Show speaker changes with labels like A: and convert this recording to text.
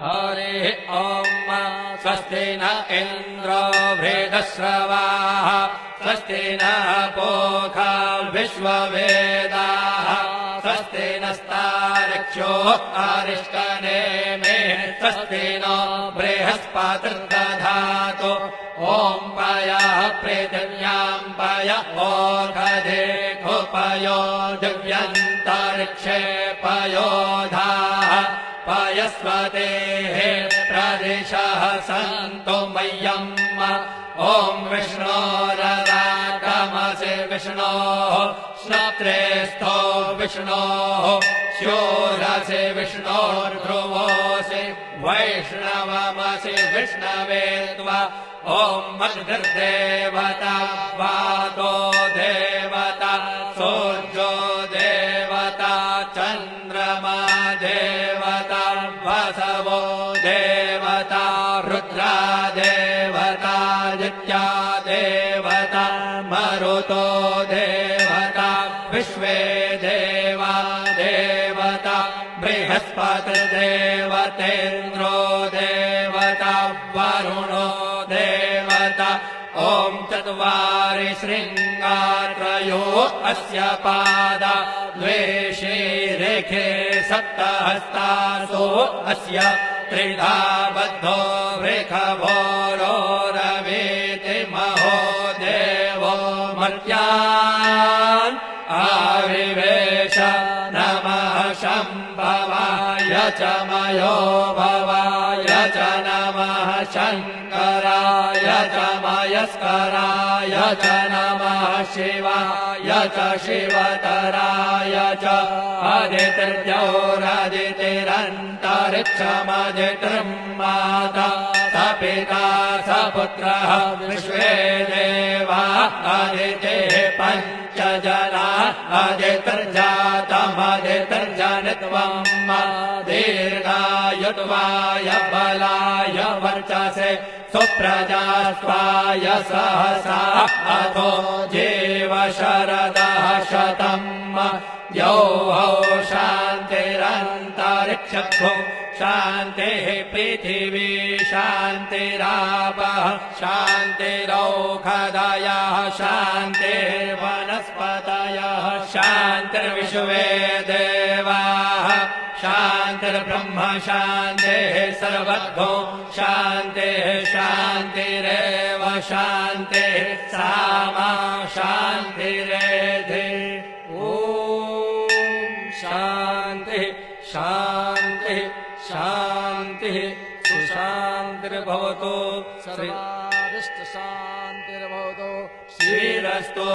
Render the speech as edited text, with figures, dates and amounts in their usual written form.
A: हरिः ॐ स्वस्ति न इन्द्रो वृद्धश्रवाः स्वस्ति नः पूषा विश्ववेदाः स्वस्ति नस्तार्क्ष्यो अरिष्टनेमिः स्वस्ति नो बृहस्पतिर्दधातु ॐ पयः पृथिव्यां पय ओषधेषु पयो दिव्यन्तरिक्षे पयोधाः पयस्वतेः प्रदिशः सन्तु मह्यम् ॐ विष्णोरराटमसि विष्णोः श्रोत्रेस्थो विष्णोः शूरसि विष्णोर्ध्रुवोऽसि वैष्णवमसि विष्णवे त्वा ॐ मद्भिर्देवता वातो देवता सूर्यो देवता चन्द्रमा देवता वसवो देवता रुद्रा देवता आदित्या देवता मरुतो देवता विश्वे देवा देवता बृहस्पतिर्देवतेन्द्रो देवता वरुणो देवता ॐ चत्वारि शृङ्गात्रयो अस्य पादा द्वे शीरेखे सप्तहस्तासो अस्य त्रिधा बद्धो वृषभोरोरवीति महो देवो मर्त्यान् आविवेश नमः शम्भवाय च मयो भवाय च नमः शङ्कराय च मयस्कराय च नमः शिवाय च शिवतराय च आदितिर्द्यौरदितिरन्तरिक्षमदितिर्माता स पिता स पुत्रः विश्वे देवा आदितेः पञ्च जना आदितिर्जातमदितिर्जनित्वम् दीर्घायुत्वाय बलाय वर्चसे सुप्रजास्वाय सहसा अथो जीव शरदः शतम् यौः शान्तिरन्तरिक्षो शान्तिः पृथिवी शान्तिरापः शान्तिरौषधयः शान्तिर्वनस्पतयः शान्तिर्विश्वे देवाः शान्तिर्ब्रह्म शान्तिः सर्वतो शान्तिः शान्तिरेव शान्तिः सामा शान्तिरेधि ॐ शान्तिः शान्तिः शान्तिः सुशान्तिर्भवतु
B: सर्वारिष्टशान्तिर्भवतु
A: श्रीरस्तु।